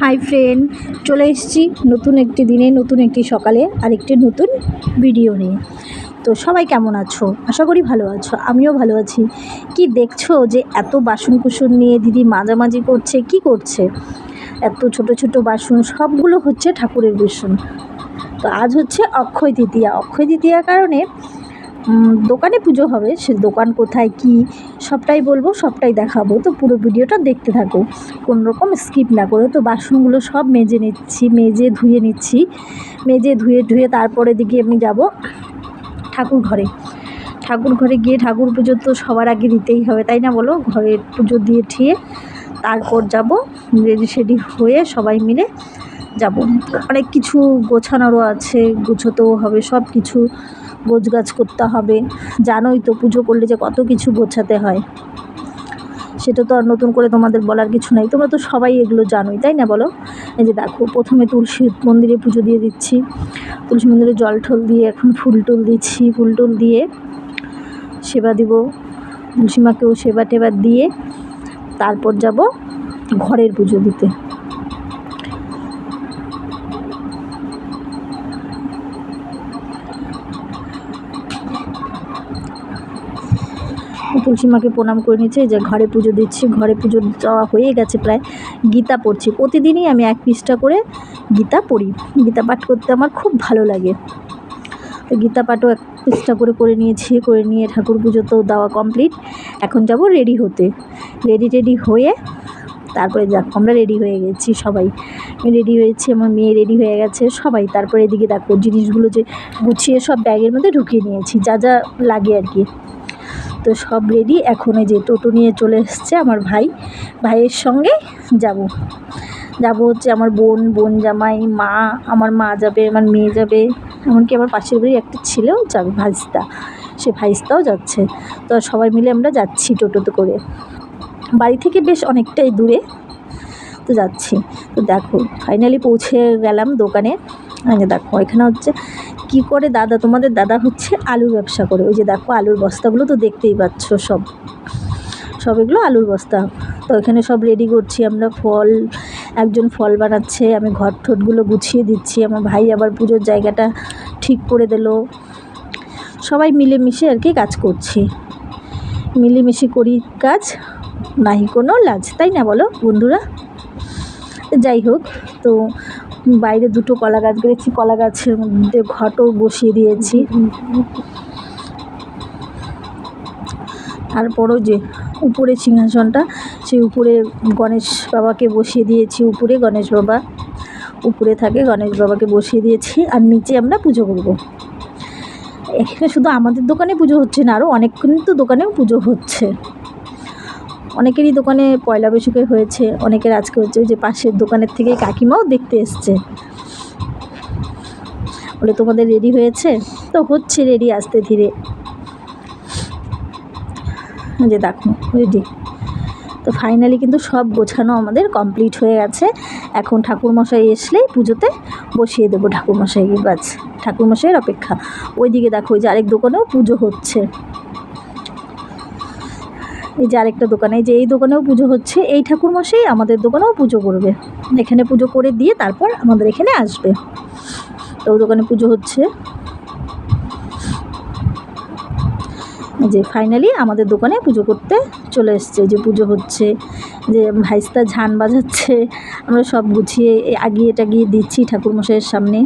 Hi friend, চলে এসেছি নতুন একটি দিনে, নতুন একটি সকালে আর একটি নতুন ভিডিও নিয়ে। তো সবাই কেমন আছো? আশা করি ভালো আছো, আমিও ভালো আছি। কি দেখছো যে এত বাসন কুসন নিয়ে দিদি মাঝামাঝি করছে, কি করছে? এত ছোট ছোট বাসন, সবগুলো হচ্ছে ঠাকুরের বাসন। তো আজ হচ্ছে অক্ষয় তৃতীয়া। অক্ষয় তৃতীয়ার কারণে দোকানে পুজো হবে। সে দোকান কোথায়, কি সবটাই বলবো, সবটাই দেখাবো। তো পুরো ভিডিওটা দেখতে থাকো, কোনো রকম স্কিপ না করে। তো বাসনগুলো সব মেজে নিচ্ছি, ধুয়ে নিচ্ছি। মেজে ধুয়ে তারপরে দিকে আমি যাব ঠাকুর ঘরে। ঠাকুর ঘরে গিয়ে ঠাকুর পুজো তো সবার আগে দিতেই হবে, তাই না বলো? ঘরে পুজো দিয়ে ঠিয়ে তারপর যাব, রেডি সেডি হয়ে সবাই মিলে যাব। অনেক কিছু গোছানোরও আছে, গুছোতেও হবে, সব কিছু গোছগাছ করতে হবে। জানোই তো পুজো করলে যে কত কিছু গোছাতে হয়, সেটা তো আর নতুন করে তোমাদের বলার কিছু নাই, তোমরা তো সবাই এগুলো জানোই, তাই না বলো? এই যে দেখো, প্রথমে তুলসী মন্দিরে পুজো দিয়ে দিচ্ছি। তুলসী মন্দিরে জল ঠল দিয়ে এখন ফুল টুল দিচ্ছি। ফুল টুল দিয়ে সেবা দিব, তুলসী মাকেও সেবা টেবা দিয়ে তারপর যাব ঘরের পুজো দিতে। তুলসী মাকে প্রণাম করে নিচ্ছে, যে ঘরে পুজো দিচ্ছি। ঘরে পুজো দেওয়া হয়ে গেছে প্রায়। গীতা পড়ছি, প্রতিদিনই আমি এক পৃষ্ঠা করে গীতা পড়ি। গীতা পাঠ করতে আমার খুব ভালো লাগে। তো গীতা পাঠও এক পৃষ্ঠা করে নিয়েছি। করে নিয়ে ঠাকুর পুজো তো দেওয়া কমপ্লিট। এখন যাব রেডি হতে। রেডি হয়ে তারপরে দেখো আমরা রেডি হয়ে গেছি সবাই। রেডি হয়েছি, আমার মেয়ে রেডি হয়ে গেছে, সবাই। তারপরে এদিকে দেখো জিনিসগুলো যে গুছিয়ে সব ব্যাগের মধ্যে ঢুকিয়ে নিয়েছি, যা যা লাগে আর কি। তো সব রেডি। এখন এই যে টোটো নিয়ে চলে এসছে আমার ভাই। ভাইয়ের সঙ্গে যাব হচ্ছে আমার বোন জামাই, মা, আমার মা যাবে, আমার মেয়ে যাবে, এমনকি আমার পাশের বাড়ি একটা ছেলেও যাবে, ভাইস্তা। সে ভাইস্তাও যাচ্ছে। তো সবাই মিলে আমরা যাচ্ছি টোটোতে করে। বাড়ি থেকে বেশ অনেকটাই দূরে, তো যাচ্ছি। তো দেখো ফাইনালি পৌঁছে গেলাম দোকানে। দেখো এখানে হচ্ছে কি করে দাদা, তোমাদের দাদা হচ্ছে আলুর ব্যবসা করে। ওই যে দেখো আলুর বস্তাগুলো তো দেখতেই পাচ্ছ, সব এগুলো আলুর বস্তা। তো এখানে সব রেডি করছি আমরা। একজন ফল বানাচ্ছে, আমি ঘর ঠোঁটগুলো গুছিয়ে দিচ্ছি, আমার ভাই আবার পুজোর জায়গাটা ঠিক করে দিল। সবাই মিলেমিশে আর কি কাজ করছি। মিলেমিশে করি কাজ, নাই কোনো লাজ, তাই না বলো বন্ধুরা? যাই হোক, তো বাইরে দুটো কলা গাছ গেছি, কলা গাছের মধ্যে ঘটও বসিয়ে দিয়েছি। তারপরও যে উপরে সিংহাসনটা, সেই উপরে গণেশ বাবাকে বসিয়ে দিয়েছি। উপরে গণেশ বাবা উপরে থাকে, গণেশ বাবাকে বসিয়ে দিয়েছি। আর নিচে আমরা পুজো করব। এখানে শুধু আমাদের দোকানে পুজো হচ্ছে না, আরও অনেক কিন্তু দোকানেও পুজো হচ্ছে। অনেকেরই দোকানে পয়লা বৈশাখে হয়েছে, অনেকের আজকে হচ্ছে। যে পাশের দোকানের থেকে কাকিমাও দেখতে এসছে, বলে তোমাদের রেডি হয়েছে? তো হচ্ছে রেডি আস্তে ধীরে। যে দেখো রেডি। তো ফাইনালি কিন্তু সব গোছানো আমাদের কমপ্লিট হয়ে গেছে। এখন ঠাকুরমশাই আসলেই পুজোতে বসিয়ে দেবো ঠাকুরমশাইকে, বাস ঠাকুরমশাইয়ের অপেক্ষা। ওইদিকে দেখো ওই যে আরেক দোকানেও পুজো হচ্ছে। এই যে আরেকটা দোকানে, যে এই দোকানেও পুজো হচ্ছে। এই ঠাকুরমশাই আমাদের দোকানেও পুজো করবে। এখানে পুজো করে দিয়ে তারপর আমাদের এখানে আসবে। তো দোকানে পুজো হচ্ছে। যে ফাইনালি আমাদের দোকানে পুজো করতে চলে এসছে। যে পুজো হচ্ছে, যে ভাইস্তা ঝান বাজাচ্ছে, আমরা সব গুছিয়ে আগিয়ে টাগিয়ে দিচ্ছি ঠাকুরমশাইয়ের সামনে।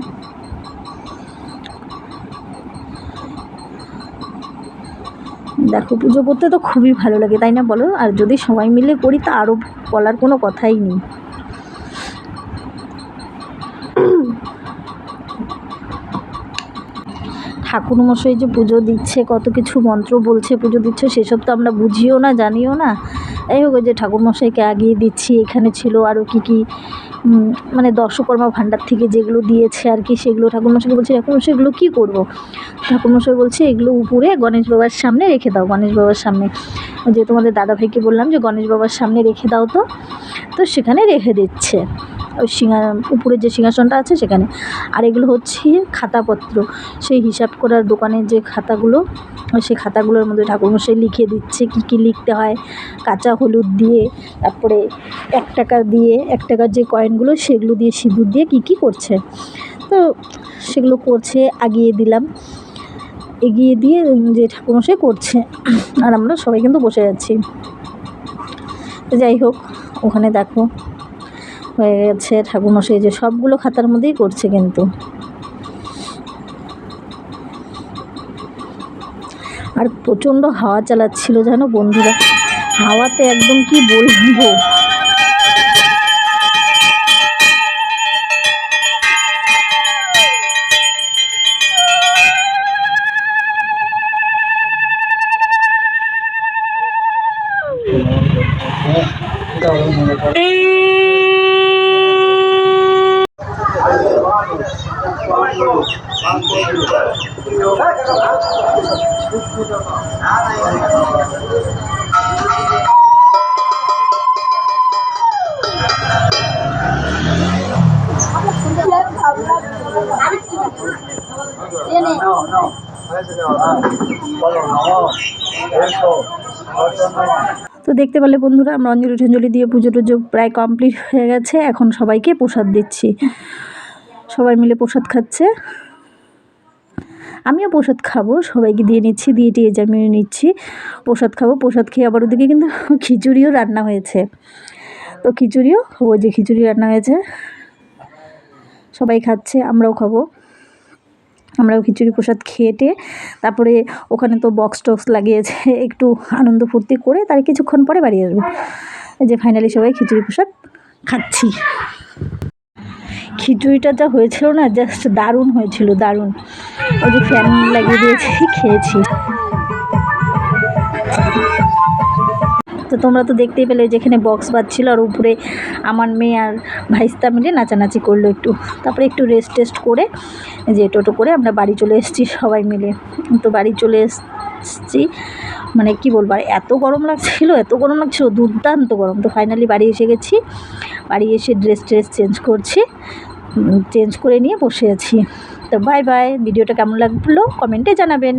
দেখো পুজো করতে তো খুবই ভালো লাগে, তাই না বলো? আর যদি সবাই মিলে করি তা আরও বলার কোনো কথাই নেই। ঠাকুরমশাই যে পুজো দিচ্ছে, কত কিছু মন্ত্র বলছে, পুজো দিচ্ছে, সেসব তো আমরা বুঝিও না, জানিও না। যাই হোক, যে ঠাকুরমশাইকে আগিয়ে দিচ্ছি। এখানে ছিল আরও কী মানে দর্শকর্মা ভাণ্ডার থেকে যেগুলো দিয়েছে আর কি, সেগুলো ঠাকুরমশাইকে বলছি, ঠাকুরমশাই এগুলো কী করবো? ঠাকুরমশাই বলছে এগুলো উপরে গণেশ বাবার সামনে রেখে দাও, গণেশ বাবার সামনে। যে তোমাদের দাদাভাইকে বললাম যে গণেশ বাবার সামনে রেখে দাও, তো সেখানে রেখে দিচ্ছে। ওই উপরে যে সিংহাসনটা আছে সেখানে। আর এগুলো হচ্ছে খাতাপত্র, সেই হিসাব করার দোকানের যে খাতাগুলো, সেই খাতাগুলোর মধ্যে ঠাকুরমশাই লিখে দিচ্ছে কী কী লিখতে হয়, কাঁচা হলুদ দিয়ে, তারপরে 1 টাকা দিয়ে, 1 টাকার যে কয়েনগুলো সেগুলো দিয়ে সিঁদুর দিয়ে কী কী করছে। তো সেগুলো করছে, এগিয়ে দিলাম, এগিয়ে দিয়ে যে ঠাকুরমশাই করছে, আর আমরা সবাই কিন্তু বসে যাচ্ছি। যাই হোক, ওখানে দেখো হয়ে গেছে ঠাকুরমশাই যে সবগুলো খাতার মধ্যেই করছে কিন্তু। আর প্রচণ্ড হাওয়া চালাচ্ছিল জানো বন্ধুরা, হাওয়াতে একদম কি বলবো। তো দেখতে পেলে বন্ধুরা, আমরা অঞ্জলি টঞ্জলি দিয়ে পুজো টুজো প্রায় কমপ্লিট হয়ে গেছে। এখন সবাইকে প্রসাদ দিচ্ছি, সবাই মিলে প্রসাদ খাচ্ছে, আমিও প্রসাদ খাবো, সবাইকে দিয়ে নিচ্ছি, দিয়ে টিয়ে আমিও নিচ্ছি, প্রসাদ খাবো। প্রসাদ খেয়ে আবার ওদিকে কিন্তু খিচুড়িও রান্না হয়েছে। তো খিচুড়িও, ওই যে খিচুড়ি রান্না হয়েছে, সবাই খাচ্ছে, আমরাও খাবো। আমরাও খিচুড়ি প্রসাদ খেয়ে তারপরে ওখানে তো বক্স টক্স লাগিয়েছে, একটু আনন্দ ফুর্তি করে তার কিছুক্ষণ পরে বাড়ি আসবো। এই যে ফাইনালি সবাই খিচুড়ি প্রসাদ খাচ্ছি। খিচুড়িটা যা হয়েছিল না, জাস্ট দারুণ হয়েছিল, দারুণ। ওই যে ফ্যান লাগিয়ে দিয়েছি, খেয়েছি। তো তোমরা তো দেখতেই পেলে যেখানে বক্স বাজছিল, আর উপরে আমার মেয়ে আর ভাইস্তা মিলে নাচানাচি করলো একটু। তারপরে একটু রেস্ট টেস্ট করে যে টোটো করে আমরা বাড়ি চলে এসেছি সবাই মিলে। তো বাড়ি চলে এসেছি, মানে কি বলবো, আর এত গরম লাগছিল, এত গরম লাগছিল, দুর্দান্ত গরম। তো ফাইনালি বাড়ি এসে গেছি, বাড়ি এসে ড্রেস চেঞ্জ করছি, চেঞ্জ করে নিয়ে বসে আছি। তো বাই বাই, ভিডিওটা কেমন লাগলো কমেন্টে জানাবেন।